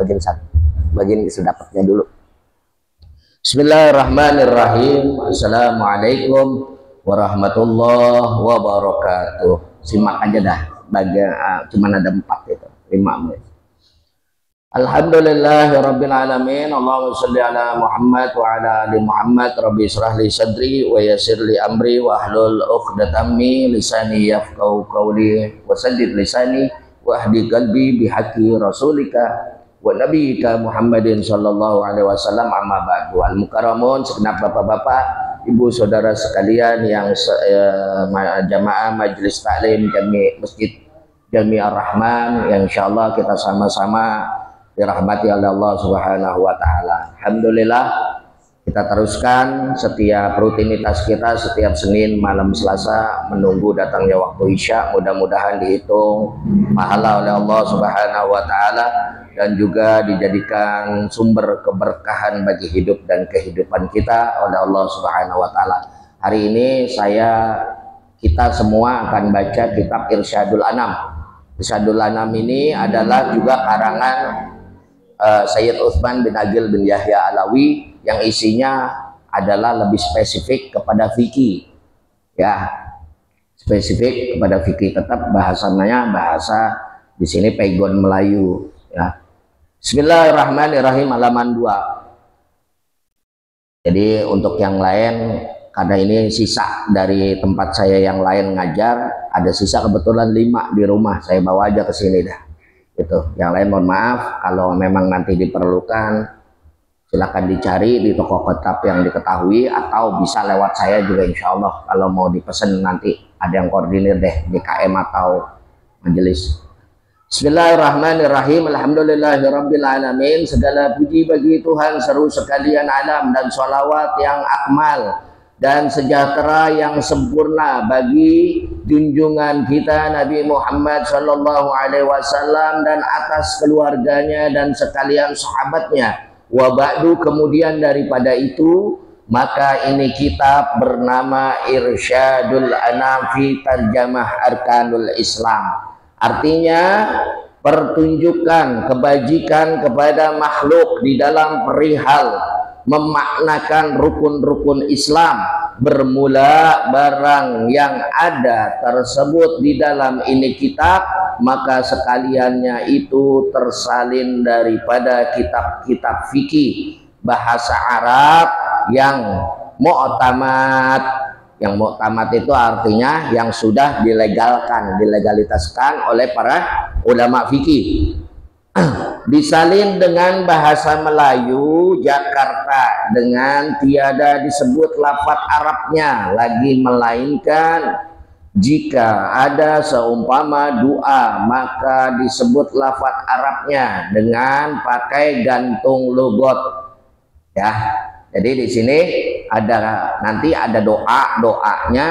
Bagian satu, bagian sedapatnya dulu. Bismillahirrahmanirrahim. Assalamualaikum warahmatullahi wabarakatuh. Simak aja dah, cuman ada 4 itu, 5 menit. Alhamdulillahirabbil alamin. Allahumma shalli ala Muhammad wa ala ali Muhammad. Rabbi israh li sadri wa yassir li amri wa hlul 'uqdatam min lisani yafqahu qawli wa saddid lisani wahdi qalbi bihaqqi rasulika wa nabiyyika Muhammadin sallallahu alaihi wasallam. Amma ba'du. Al mukarramun, segenap bapak-bapak, ibu saudara sekalian yang jamaah majelis taklim Jami Masjid Jami Ar-Rahman, yang insyaallah kita sama-sama dirahmati oleh Allah Subhanahu wa taala. Alhamdulillah, kita teruskan setiap rutinitas kita setiap Senin malam Selasa menunggu datangnya waktu Isya. Mudah-mudahan dihitung pahala oleh Allah Subhanahu wa taala dan juga dijadikan sumber keberkahan bagi hidup dan kehidupan kita oleh Allah Subhanahu wa taala. Hari ini kita semua akan baca kitab Irsyadul Anam. Irsyadul Anam ini adalah juga karangan Sayyid Utsman bin Agil bin Yahya Alawi, yang isinya adalah lebih spesifik kepada fikih, ya, spesifik kepada fikih. Tetap bahasanya bahasa di sini pegon Melayu, ya. Bismillahirrahmanirrahim, halaman 2. Jadi untuk yang lain, karena ini sisa dari tempat saya yang lain ngajar, ada sisa kebetulan 5 di rumah, saya bawa aja ke sini dah. Gitu. Yang lain mohon maaf, kalau memang nanti diperlukan silakan dicari di toko kitab yang diketahui atau bisa lewat saya juga insya Allah. Kalau mau dipesan nanti ada yang koordinir deh, DKM atau majelis. Bismillahirrahmanirrahim. Alhamdulillahirabbil alamin. Segala puji bagi Tuhan seru sekalian alam, dan sholawat yang akmal dan sejahtera yang sempurna bagi junjungan kita Nabi Muhammad sallallahu alaihi wasallam dan atas keluarganya dan sekalian sahabatnya. Wa ba'du, kemudian daripada itu, maka ini kitab bernama Irsyadul Anam fi Tarjamah Arkanul Islam. Artinya pertunjukan kebajikan kepada makhluk di dalam perihal memaknakan rukun-rukun Islam, bermula barang yang ada tersebut di dalam ini kitab, maka sekaliannya itu tersalin daripada kitab-kitab fikih bahasa Arab yang mu'tamad. Yang mu'tamad itu artinya yang sudah dilegalitaskan oleh para ulama fikih. Disalin dengan bahasa Melayu Jakarta dengan tiada disebut lafaz Arabnya lagi, melainkan jika ada seumpama doa maka disebut lafaz Arabnya dengan pakai gantung logot, ya. Jadi di sini nanti ada doanya,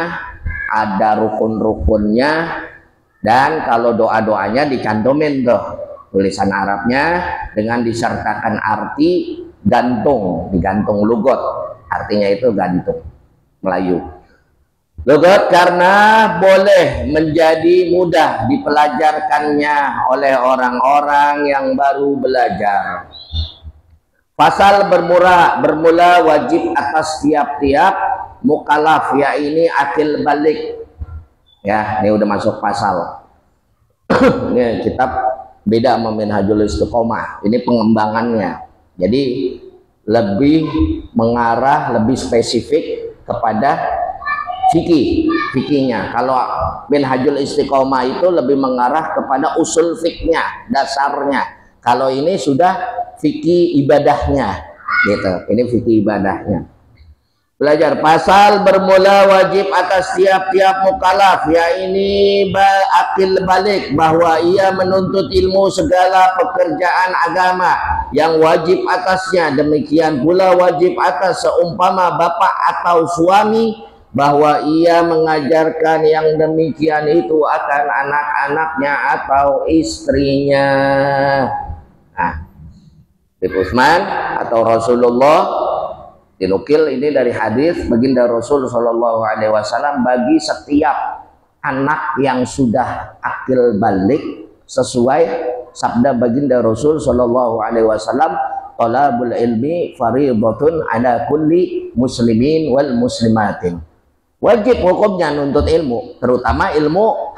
ada rukun-rukunnya, dan kalau doa-doanya dicantumin tuh tulisan Arabnya dengan disertakan arti gantung, digantung lugot, artinya itu gantung Melayu. Lugot karena boleh menjadi mudah dipelajarkannya oleh orang-orang yang baru belajar. Pasal bermula wajib atas tiap-tiap mukallaf, ya ini akil balik, ya. Ini udah masuk pasal. Ini kitab beda sama Minhajul Istiqomah, ini pengembangannya. Jadi lebih mengarah, lebih spesifik kepada fikihnya. Kalau Minhajul Istiqomah itu lebih mengarah kepada usul fikihnya, dasarnya. Kalau ini sudah fikih ibadahnya, gitu. Ini fikih ibadahnya. Belajar pasal bermula wajib atas tiap-tiap mukallaf, ya ini akil balik, bahwa ia menuntut ilmu segala pekerjaan agama yang wajib atasnya. Demikian pula wajib atas seumpama bapak atau suami, bahwa ia mengajarkan yang demikian itu akan anak-anaknya atau istrinya. Nah, Utsman atau Rasulullah dinukil ini dari hadis baginda Rasul Shallallahu Alaihi Wasallam, bagi setiap anak yang sudah akil balik, sesuai sabda baginda Rasul Shallallahu Alaihi Wasallam, talabul ilmi fardhatun ala kulli muslimin wal muslimatin. Wajib hukumnya nuntut ilmu, terutama ilmu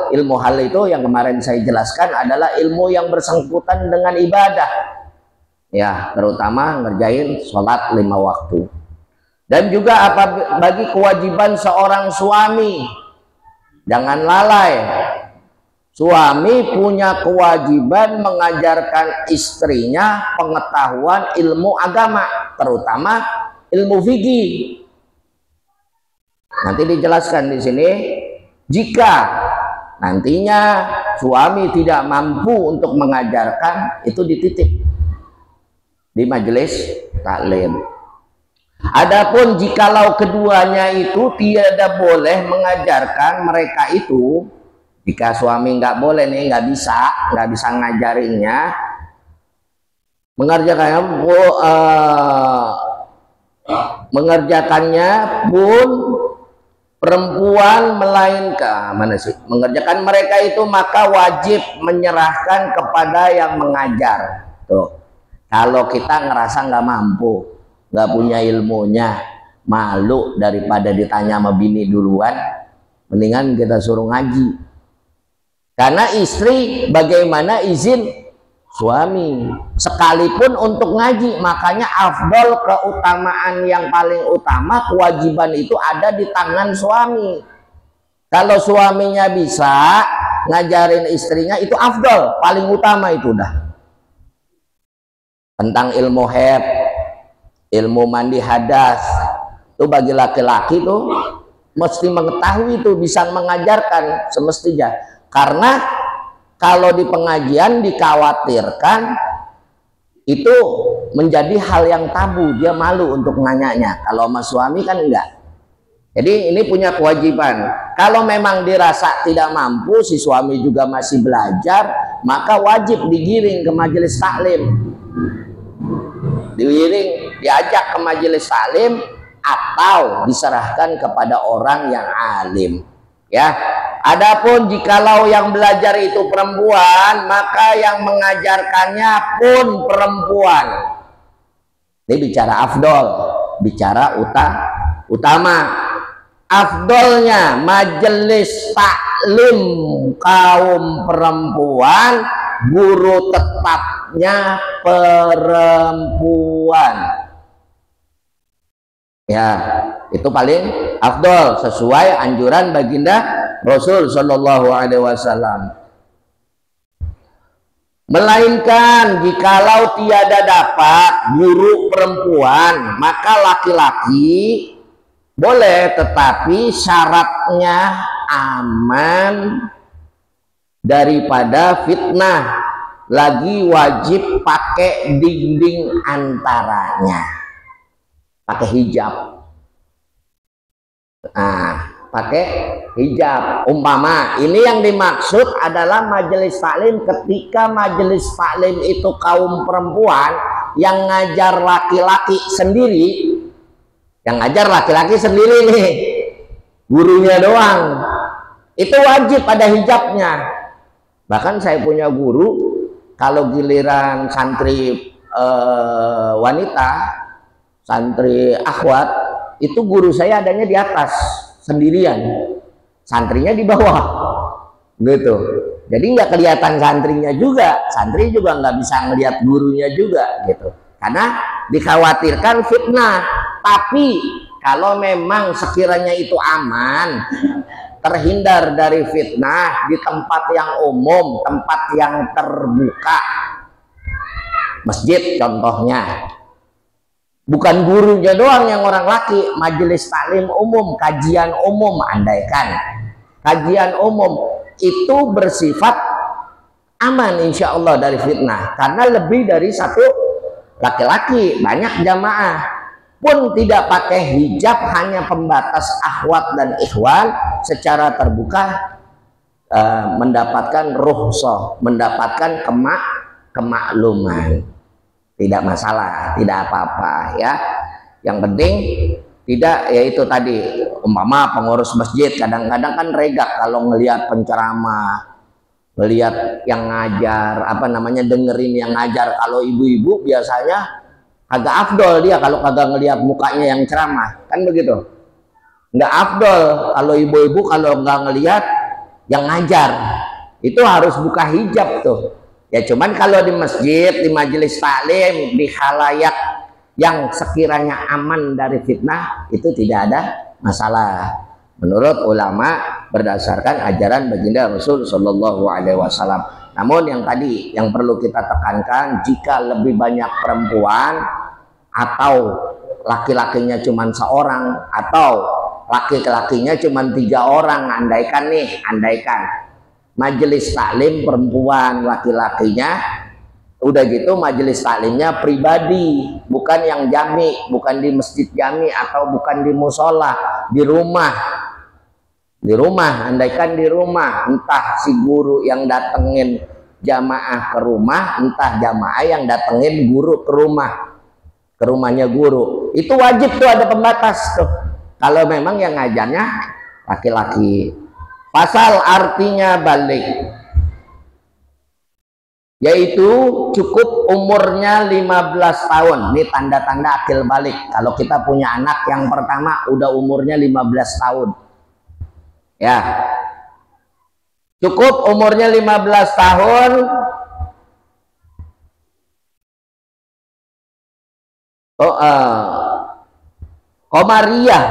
ilmu hal itu yang kemarin saya jelaskan adalah ilmu yang bersangkutan dengan ibadah, ya, terutama ngerjain sholat 5 waktu. Dan juga apa bagi kewajiban seorang suami, jangan lalai. Suami punya kewajiban mengajarkan istrinya pengetahuan ilmu agama, terutama ilmu fikih. Nanti dijelaskan di sini, jika nantinya suami tidak mampu untuk mengajarkan, itu dititip di majelis taklim. Adapun jikalau keduanya itu tidak boleh mengajarkan mereka itu, jika suami nggak boleh nih, nggak bisa ngajarinnya, mengerjakannya pun perempuan, melainkan mengerjakan mereka itu, maka wajib menyerahkan kepada yang mengajar. Tuh, kalau kita ngerasa nggak mampu, nggak punya ilmunya, malu daripada ditanya sama bini duluan, mendingan kita suruh ngaji. Karena istri bagaimana izin suami, sekalipun untuk ngaji. Makanya afdol, keutamaan yang paling utama, kewajiban itu ada di tangan suami. Kalau suaminya bisa ngajarin istrinya, itu afdol, paling utama itu dah. Tentang ilmu haid, ilmu mandi hadas, itu bagi laki-laki tuh mesti mengetahui, itu bisa mengajarkan semestinya. Karena kalau di pengajian dikhawatirkan itu menjadi hal yang tabu, dia malu untuk nanyanya. Kalau sama suami kan enggak. Jadi ini punya kewajiban. Kalau memang dirasa tidak mampu, si suami juga masih belajar, maka wajib digiring ke majelis taklim. Diajak ke majelis taklim atau diserahkan kepada orang yang alim. Ya. Adapun jikalau yang belajar itu perempuan, maka yang mengajarkannya pun perempuan. Ini bicara afdol, bicara utama. Afdolnya majelis taklim kaum perempuan, guru tetapnya perempuan. Ya, itu paling afdol sesuai anjuran baginda Rasul Shallallahu Alaihi Wasallam. Melainkan jikalau tiada dapat guru perempuan, maka laki-laki boleh, tetapi syaratnya aman daripada fitnah. Lagi wajib pakai dinding antaranya, pakai hijab. Pakai hijab. Umpama ini yang dimaksud adalah majelis taklim, ketika majelis taklim itu kaum perempuan yang ngajar laki-laki sendiri, nih, gurunya doang, itu wajib ada hijabnya. Bahkan saya punya guru, kalau giliran santri wanita, santri akhwat, itu guru saya adanya di atas sendirian, santrinya di bawah, gitu. Jadi nggak kelihatan santrinya juga, santri juga nggak bisa ngelihat gurunya juga, gitu. Karena dikhawatirkan fitnah. Tapi kalau memang sekiranya itu aman, terhindar dari fitnah di tempat yang umum, tempat yang terbuka, masjid contohnya. Bukan gurunya doang yang orang laki, majelis taklim umum, kajian umum, andaikan kajian umum itu bersifat aman insya Allah dari fitnah, karena lebih dari satu laki-laki, banyak jamaah, pun tidak pakai hijab, hanya pembatas akhwat dan ikhwan, secara terbuka mendapatkan rukhsah, mendapatkan kemakluman. Tidak masalah, tidak apa-apa ya. Yang penting tidak, yaitu tadi umpama pengurus masjid kadang-kadang kan regak kalau ngelihat penceramah melihat yang ngajar, apa namanya, dengerin yang ngajar. Kalau ibu-ibu biasanya agak afdol dia kalau kagak ngelihat mukanya yang ceramah, kan begitu. Nggak afdol kalau ibu-ibu kalau nggak ngelihat yang ngajar, itu harus buka hijab tuh. Ya cuman kalau di masjid, di majelis taklim, di khalayak yang sekiranya aman dari fitnah, itu tidak ada masalah menurut ulama berdasarkan ajaran baginda Rasul Shallallahu Alaihi Wasallam. Namun yang tadi yang perlu kita tekankan, jika lebih banyak perempuan atau laki-lakinya cuma seorang atau laki-lakinya cuma 3 orang, andaikan majelis taklim perempuan, laki-lakinya, udah gitu majelis taklimnya pribadi, bukan yang jami, bukan di masjid jami atau bukan di musola, di rumah, andaikan di rumah, entah si guru yang datengin jamaah ke rumah, entah jamaah yang datengin guru ke rumahnya guru, itu wajib tuh, ada pembatas tuh kalau memang yang ngajarnya laki-laki. Pasal artinya balik, yaitu cukup umurnya 15 tahun. Ini tanda-tanda akil balik. Kalau kita punya anak yang pertama udah umurnya 15 tahun. Ya. Cukup umurnya 15 tahun. Komariah.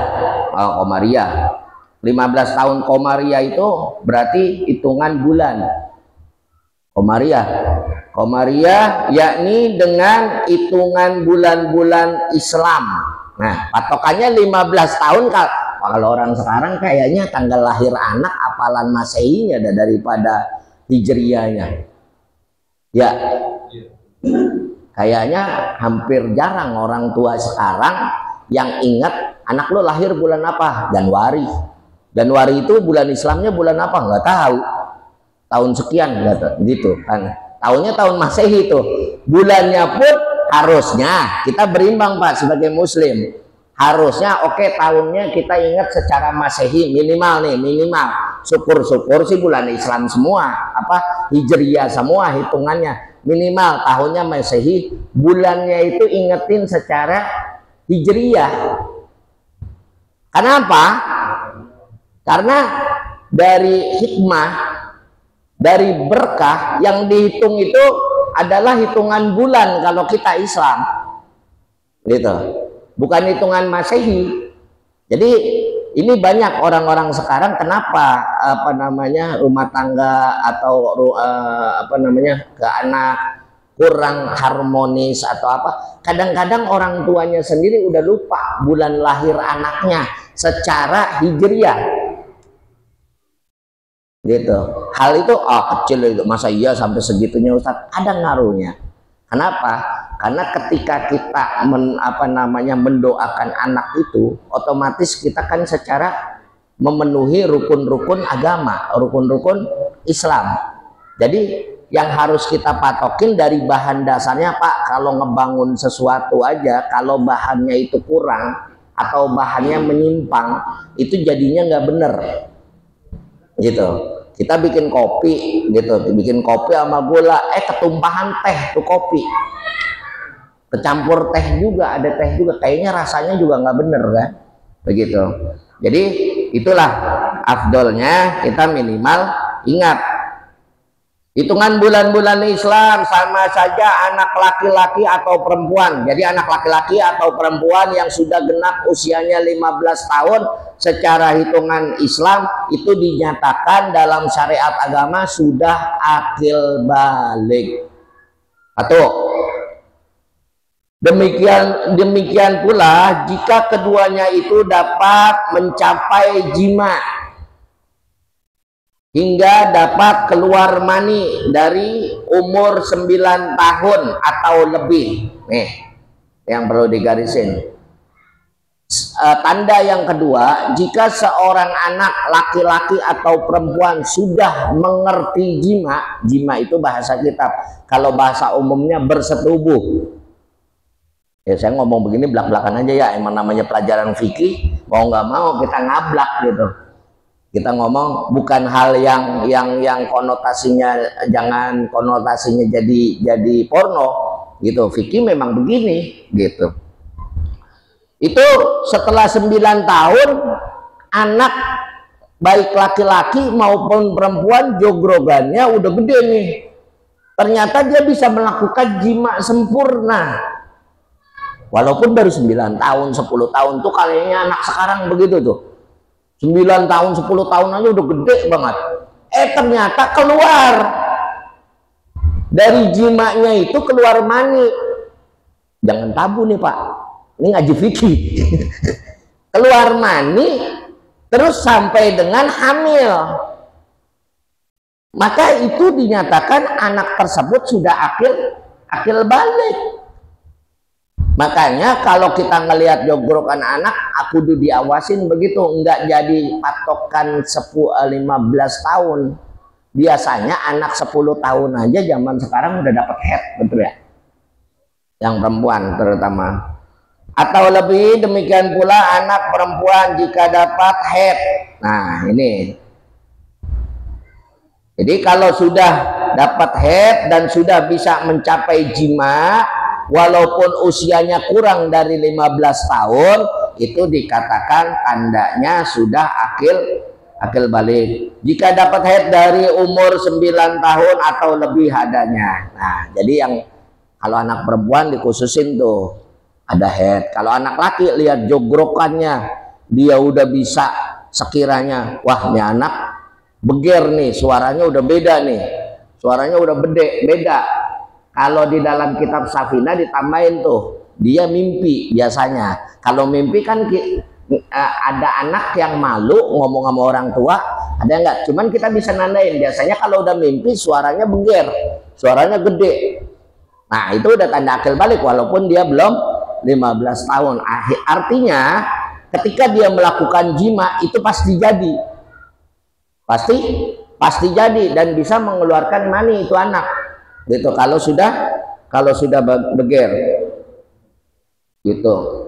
Komariah. 15 tahun komariah itu berarti hitungan bulan. Komariah yakni dengan hitungan bulan-bulan Islam. Nah, patokannya 15 tahun. Kalau orang sekarang kayaknya tanggal lahir anak apalan Masehinya daripada Hijriyahnya. Ya. Kayaknya hampir jarang orang tua sekarang yang ingat anak lo lahir bulan apa? Januari. Januari itu bulan Islamnya bulan apa? Nggak tahu. Tahun sekian gitu kan. Tahunnya tahun Masehi itu. Bulannya pun harusnya kita berimbang Pak sebagai muslim. Harusnya oke, tahunnya kita ingat secara Masehi minimal. Syukur-syukur sih bulan Islam semua, apa Hijriyah semua hitungannya. Minimal tahunnya Masehi, bulannya itu ingetin secara Hijriyah. Kenapa? Karena dari hikmah, dari berkah yang dihitung itu adalah hitungan bulan kalau kita Islam, gitu, bukan hitungan Masehi. Jadi ini banyak orang-orang sekarang kenapa rumah tangga atau ke anak kurang harmonis atau apa? Kadang-kadang orang tuanya sendiri udah lupa bulan lahir anaknya secara Hijriyah. Gitu. Hal itu kecil itu, masa iya sampai segitunya Ustadz? Ada ngaruhnya. Kenapa? Karena ketika kita mendoakan anak itu, otomatis kita kan secara memenuhi rukun-rukun agama, rukun-rukun Islam. Jadi yang harus kita patokin dari bahan dasarnya Pak. Kalau ngebangun sesuatu aja, kalau bahannya itu kurang atau bahannya menyimpang, itu jadinya nggak bener. Gitu. Kita bikin kopi gitu, bikin kopi sama gula, ketumpahan teh tuh kopi, kecampur teh juga, ada teh juga, kayaknya rasanya juga nggak bener kan, begitu. Jadi itulah afdolnya kita minimal ingat hitungan bulan-bulan Islam sama saja anak laki-laki atau perempuan. Jadi anak laki-laki atau perempuan yang sudah genap usianya 15 tahun secara hitungan Islam itu dinyatakan dalam syariat agama sudah akil balik. Atau demikian pula jika keduanya itu dapat mencapai jima hingga dapat keluar mani dari umur 9 tahun atau lebih. Nih yang perlu digarisin. Tanda yang kedua, jika seorang anak laki-laki atau perempuan sudah mengerti jima. Jima itu bahasa kitab, kalau bahasa umumnya bersetubuh. Ya saya ngomong begini belak-belakan aja ya, emang namanya pelajaran fikih, mau nggak mau kita ngablak gitu. Kita ngomong bukan hal yang konotasinya, jangan konotasinya jadi porno gitu. Fikih memang begini gitu. Itu setelah 9 tahun anak baik laki-laki maupun perempuan jogrogannya udah gede nih. Ternyata dia bisa melakukan jima sempurna. Walaupun baru 9 tahun, 10 tahun tuh kayaknya anak sekarang begitu tuh. 9 tahun, 10 tahun aja udah gede banget. Ternyata keluar dari jimanya itu keluar mani. Jangan tabu nih Pak, ini ngaji fikih. Keluar mani terus sampai dengan hamil, maka itu dinyatakan anak tersebut sudah akil balik. Makanya kalau kita ngelihat jogrokan anak, aku udah diawasin begitu, enggak jadi patokan 15 tahun. Biasanya anak 10 tahun aja zaman sekarang udah dapat head, betul ya? Yang perempuan terutama. Atau lebih demikian pula anak perempuan jika dapat head. Nah ini. Jadi kalau sudah dapat head dan sudah bisa mencapai jima, walaupun usianya kurang dari 15 tahun, itu dikatakan tandanya sudah akil balik. Jika dapat haid dari umur 9 tahun atau lebih adanya. Nah, jadi yang kalau anak perempuan dikhususin tuh ada haid. Kalau anak laki lihat jogrokannya, dia udah bisa sekiranya, wah ini anak beger nih, suaranya udah beda nih. Suaranya udah beda. Kalau di dalam kitab Safina ditambahin tuh, dia mimpi biasanya. Kalau mimpi kan ada anak yang malu ngomong sama orang tua, ada enggak? Cuman kita bisa nandain. Biasanya kalau udah mimpi suaranya beger, suaranya gede. Nah itu udah tanda akil balik walaupun dia belum 15 tahun. Artinya ketika dia melakukan jima itu pasti jadi. Pasti jadi dan bisa mengeluarkan mani itu anak. Gitu kalau sudah beger gitu.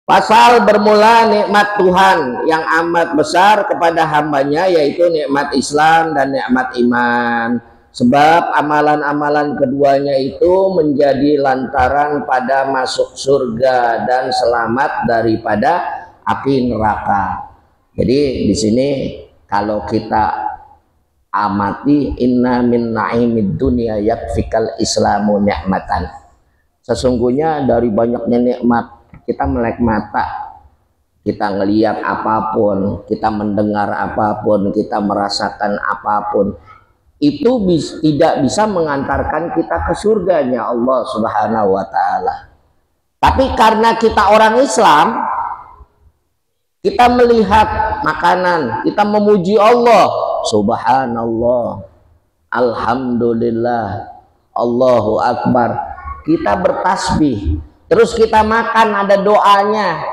Pasal bermula nikmat Tuhan yang amat besar kepada hambanya, yaitu nikmat Islam dan nikmat iman, sebab amalan-amalan keduanya itu menjadi lantaran pada masuk surga dan selamat daripada api neraka. Jadi di sini kalau kita amati, inna min na'imid dunya yakfikal islamu ni'matan. Sesungguhnya dari banyaknya nikmat, kita melek mata, kita ngelihat apapun, kita mendengar apapun, kita merasakan apapun, itu tidak bisa mengantarkan kita ke surganya Allah Subhanahu wa ta'ala. Tapi karena kita orang Islam, kita melihat makanan, kita memuji Allah, subhanallah, alhamdulillah, Allahu akbar, kita bertasbih, terus kita makan ada doanya,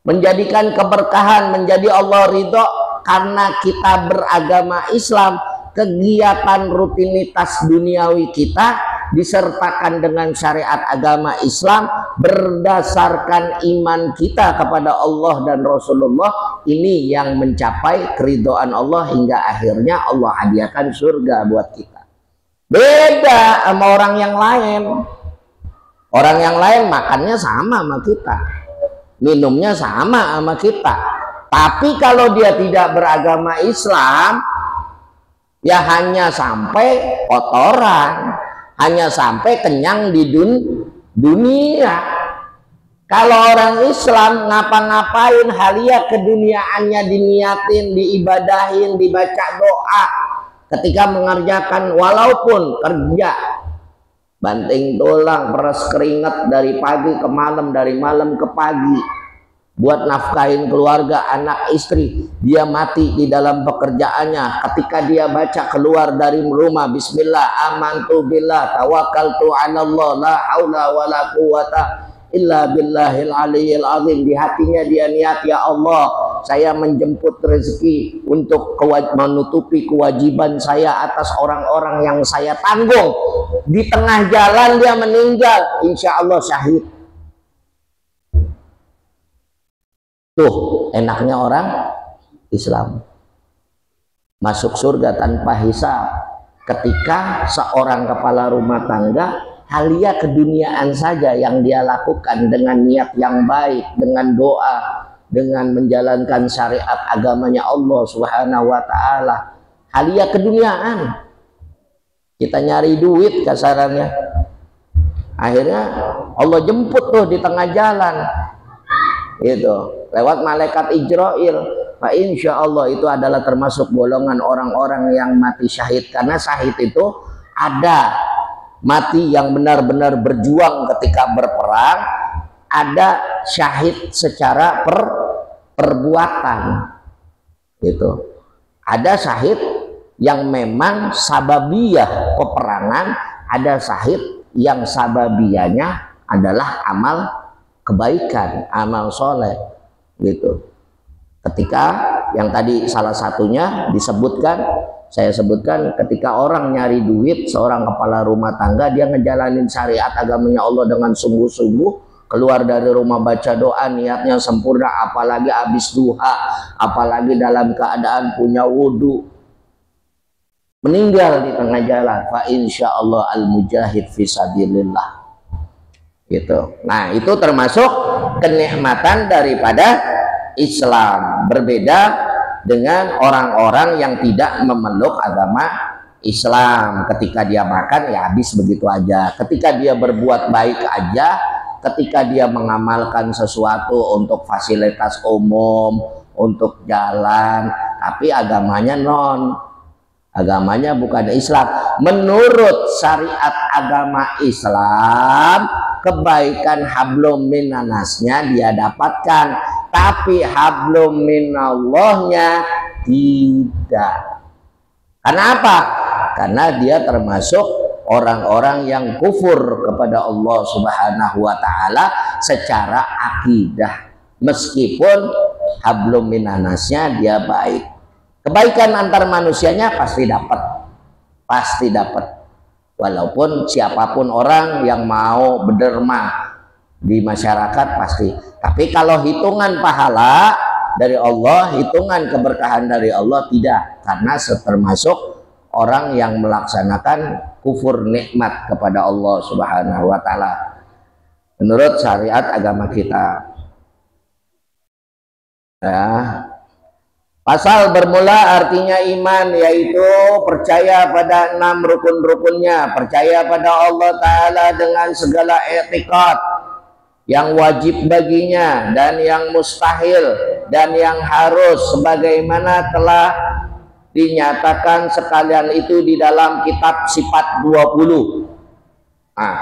menjadikan keberkahan, menjadi Allah ridho. Karena kita beragama Islam, kegiatan rutinitas duniawi kita disertakan dengan syariat agama Islam berdasarkan iman kita kepada Allah dan Rasulullah. Ini yang mencapai keridhaan Allah hingga akhirnya Allah hadiahkan surga buat kita. Beda sama orang yang lain. Orang yang lain makannya sama sama kita, minumnya sama sama kita, tapi kalau dia tidak beragama Islam, ya hanya sampai kotoran, hanya sampai kenyang di dunia. Kalau orang Islam ngapa-ngapain, halia keduniaannya diniatin, diibadahin, dibaca doa ketika mengerjakan, walaupun kerja banting tulang, peras keringat dari pagi ke malam, dari malam ke pagi, buat nafkahin keluarga, anak istri, dia mati di dalam pekerjaannya. Ketika dia baca keluar dari rumah, bismillah, amantu billah, tawakkaltu ala Allah, la haula wa la quwata illa billahil aliyyil azim. Di hatinya dia niat, ya Allah, saya menjemput rezeki untuk menutupi kewajiban saya atas orang-orang yang saya tanggung. Di tengah jalan dia meninggal, insya Allah syahid. Tuh enaknya orang Islam. Masuk surga tanpa hisab ketika seorang kepala rumah tangga halia keduniaan saja yang dia lakukan dengan niat yang baik, dengan doa, dengan menjalankan syariat agamanya Allah Subhanahu wa taala. Halia keduniaan. Kita nyari duit kasarannya. Akhirnya Allah jemput tuh di tengah jalan. Gitu. Lewat malaikat Ijrail. Fa insya Allah itu adalah termasuk golongan orang-orang yang mati syahid, karena syahid itu ada mati yang benar-benar berjuang ketika berperang, ada syahid secara perbuatan gitu. Ada syahid yang memang sababiyah peperangan, ada syahid yang sababiyahnya adalah amal kebaikan, amal soleh gitu. Ketika yang tadi salah satunya disebutkan, saya sebutkan, ketika orang nyari duit, seorang kepala rumah tangga, dia ngejalanin syariat agamanya Allah dengan sungguh-sungguh, keluar dari rumah baca doa, niatnya sempurna, apalagi habis duha, apalagi dalam keadaan punya wudhu, meninggal di tengah jalan, fa insya Allah al mujahid fisabilillah gitu. Nah, itu termasuk kenikmatan daripada Islam, berbeda dengan orang-orang yang tidak memeluk agama Islam. Ketika dia makan ya habis begitu aja, ketika dia berbuat baik aja, ketika dia mengamalkan sesuatu untuk fasilitas umum, untuk jalan, tapi agamanya agamanya bukan Islam. Menurut syariat agama Islam, kebaikan hablum minannasnya dia dapatkan, tapi hablum minallahnya tidak. Karena apa? Karena dia termasuk orang-orang yang kufur kepada Allah Subhanahu wa taala secara akidah, meskipun hablum minannasnya dia baik. Kebaikan antar manusianya pasti dapat, walaupun siapapun orang yang mau berderma di masyarakat pasti. Tapi kalau hitungan pahala dari Allah, hitungan keberkahan dari Allah tidak, karena termasuk orang yang melaksanakan kufur nikmat kepada Allah Subhanahu wa taala menurut syariat agama kita. Ya. Pasal bermula artinya iman, yaitu percaya pada 6 rukun-rukunnya, percaya pada Allah Ta'ala dengan segala i'tiqad yang wajib baginya dan yang mustahil dan yang harus, sebagaimana telah dinyatakan sekalian itu di dalam kitab Sifat 20. Nah,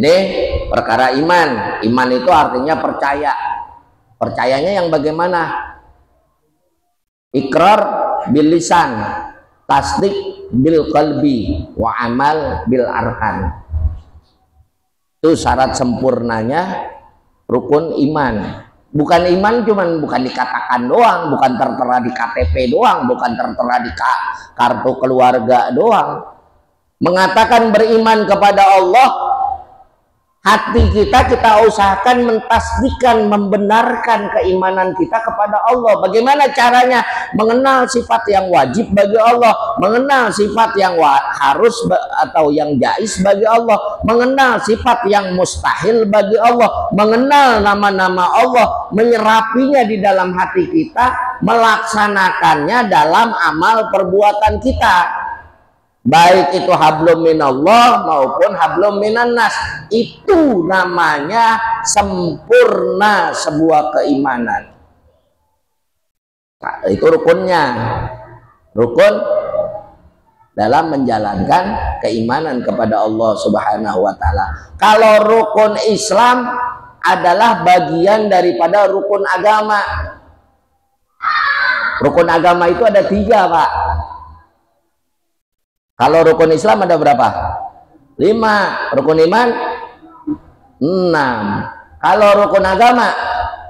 ini perkara iman. Iman itu artinya percaya. Percayanya yang bagaimana? Ikrar bil lisan, tasdik bil qalbi, wa amal bil arkan. Itu syarat sempurnanya rukun iman. Bukan iman cuman bukan dikatakan doang, bukan tertera di KTP doang, bukan tertera di kartu keluarga doang. Mengatakan beriman kepada Allah, hati kita usahakan mentasdikan, membenarkan keimanan kita kepada Allah. Bagaimana caranya? Mengenal sifat yang wajib bagi Allah, mengenal sifat yang harus atau yang jais bagi Allah, mengenal sifat yang mustahil bagi Allah, mengenal nama-nama Allah, menyerapinya di dalam hati kita, melaksanakannya dalam amal perbuatan kita. Baik itu hablum minallah maupun hablum minannas, itu namanya sempurna sebuah keimanan. Nah, itu rukunnya, rukun dalam menjalankan keimanan kepada Allah Subhanahu wa taala. Kalau rukun Islam adalah bagian daripada rukun agama. Rukun agama itu ada 3, Pak. Kalau rukun Islam ada berapa? 5. Rukun iman 6. Kalau rukun agama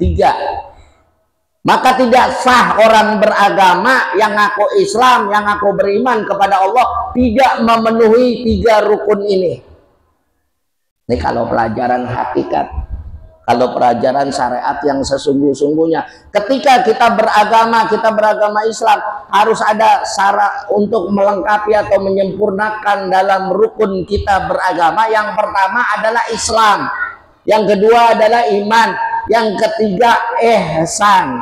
3. Maka tidak sah orang beragama yang ngaku Islam, yang ngaku beriman kepada Allah, tidak memenuhi 3 rukun ini. Ini kalau pelajaran hakikat. Kalau pelajaran syariat yang sesungguh-sungguhnya, ketika kita beragama Islam, harus ada syarat untuk melengkapi atau menyempurnakan dalam rukun kita beragama. Yang pertama adalah Islam, yang kedua adalah iman, yang ketiga ihsan.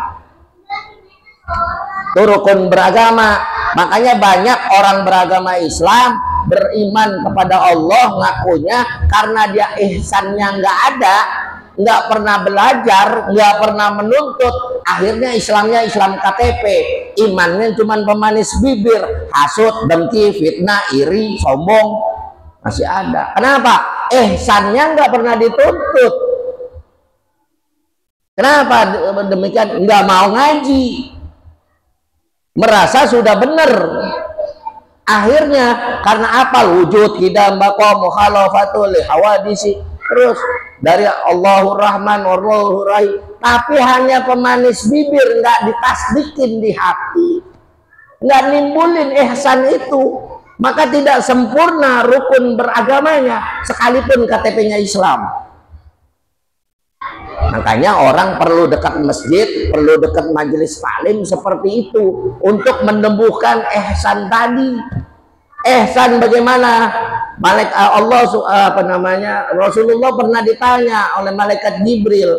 Itu rukun beragama. Makanya banyak orang beragama Islam beriman kepada Allah ngakunya, karena dia ihsannya nggak ada, nggak pernah belajar, nggak pernah menuntut, akhirnya Islamnya Islam KTP, imannya cuman pemanis bibir, hasut, dengki, fitnah, iri, sombong masih ada. Kenapa? Ihsannya nggak pernah dituntut. Kenapa demikian? Nggak mau ngaji, merasa sudah benar. Akhirnya karena apa? Wujud kidam baqo mukhalafatul hawadisi, terus dari Allahur Rahman Warahmanur Rahim, tapi hanya pemanis bibir, nggak ditasdikin di hati, nggak nimbulin ihsan itu, maka tidak sempurna rukun beragamanya sekalipun KTP-nya Islam. Makanya orang perlu dekat masjid, perlu dekat majelis taklim seperti itu untuk menumbuhkan ihsan tadi. Ihsan bagaimana? Rasulullah pernah ditanya oleh malaikat Jibril.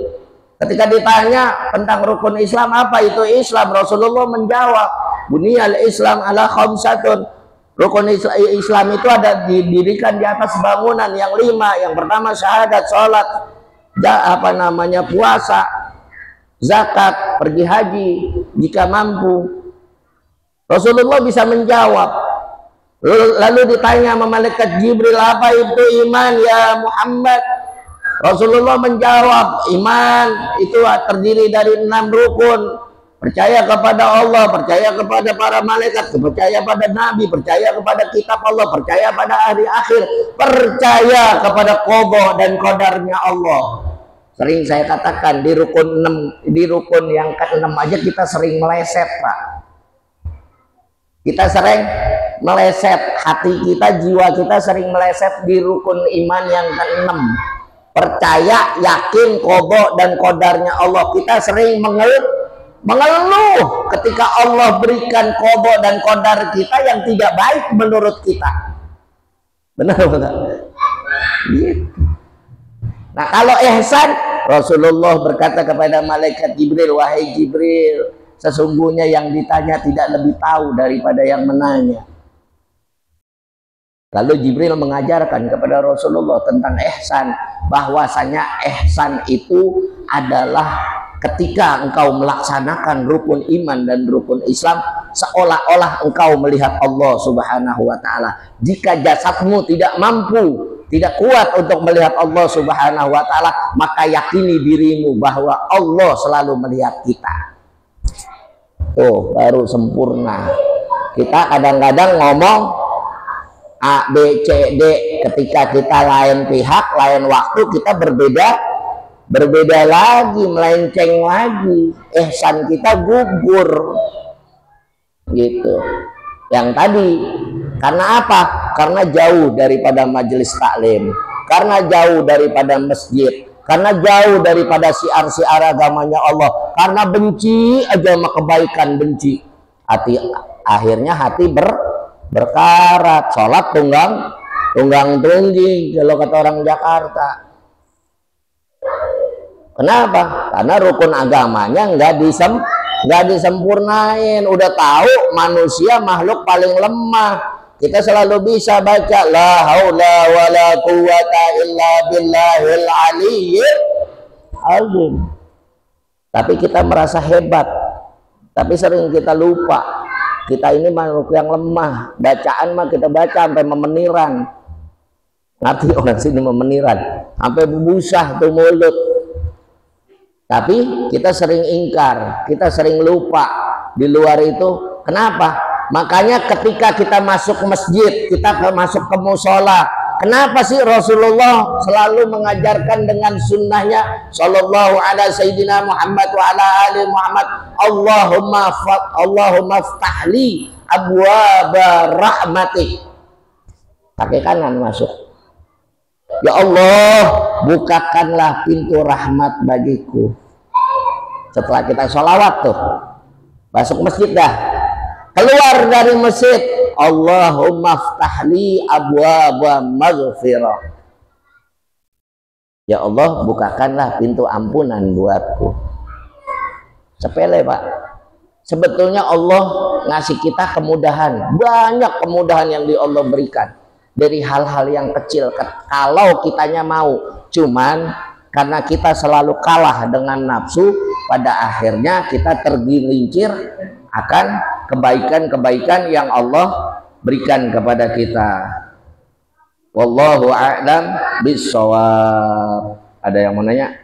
Ketika ditanya tentang rukun Islam, apa itu Islam? Rasulullah menjawab, buniyal Islam ala khamsatun. Rukun Islam itu ada didirikan di atas bangunan yang 5. Yang pertama syahadat, sholat, puasa, zakat, pergi haji jika mampu. Rasulullah bisa menjawab. Lalu ditanya sama malaikat Jibril, apa itu iman ya Muhammad? Rasulullah menjawab, iman itu terdiri dari 6 rukun. Percaya kepada Allah, percaya kepada para malaikat, percaya pada nabi, percaya kepada kitab Allah, percaya pada hari akhir, percaya kepada qada dan qadarnya Allah. Sering saya katakan di rukun yang ke-6 aja kita sering meleset, Pak. Kita sering meleset, hati kita, jiwa kita sering meleset di rukun iman yang ke-6. Percaya, yakin, qada dan qadarnya Allah. Kita sering mengeluh ketika Allah berikan qada dan qadar kita yang tidak baik menurut kita. Benar benar. Gitu. Nah, kalau ihsan, Rasulullah berkata kepada malaikat Jibril, wahai Jibril, sesungguhnya yang ditanya tidak lebih tahu daripada yang menanya. Lalu Jibril mengajarkan kepada Rasulullah tentang ihsan, bahwasanya ihsan itu adalah ketika engkau melaksanakan rukun iman dan rukun Islam seolah-olah engkau melihat Allah Subhanahu wa taala. Jika jasadmu tidak mampu, tidak kuat untuk melihat Allah Subhanahu wa taala, maka yakini dirimu bahwa Allah selalu melihat kita. Oh, baru sempurna. Kita kadang-kadang ngomong A, B, C, D, ketika kita lain pihak, lain waktu, kita berbeda lagi, melenceng lagi, ihsan kita gugur gitu. Yang tadi karena apa? Karena jauh daripada majelis taklim, karena jauh daripada masjid, karena jauh daripada siar-siar agamanya Allah, karena benci aja sama kebaikan, benci hati, akhirnya hati berkarat, sholat tunggang-tunggi kalau kata orang Jakarta. Kenapa? Karena rukun agamanya nggak disempurnain. Udah tahu manusia makhluk paling lemah. Kita selalu bisa baca la haula wala quwata illa billahil aliyyil azim. Tapi kita merasa hebat. Tapi sering kita lupa. Kita ini makhluk yang lemah. Bacaan mah kita baca sampai memeniran. Ngerti orang sini memeniran, sampai bubusah tuh mulut. Tapi kita sering ingkar, kita sering lupa di luar itu. Kenapa? Makanya ketika kita masuk ke masjid, kita masuk ke musola, kenapa sih Rasulullah selalu mengajarkan dengan sunnahnya sallallahu ala sayyidina Muhammad wa ala ali Muhammad, Allahumma ftahli abwaba rahmatik. Pakai kanan masuk. Ya Allah, bukakanlah pintu rahmat bagiku. Setelah kita sholawat tuh, masuk masjid dah, keluar dari masjid, Allahumma ftahli abwaaba maghfirah. Ya Allah, bukakanlah pintu ampunan buatku. Sepele Pak. Sebetulnya Allah ngasih kita kemudahan, banyak kemudahan yang di Allah berikan dari hal-hal yang kecil kalau kitanya mau. Cuman karena kita selalu kalah dengan nafsu, pada akhirnya kita tergelincir akan kebaikan-kebaikan yang Allah berikan kepada kita. Wallahu a'lam bishawab. Ada yang mau nanya?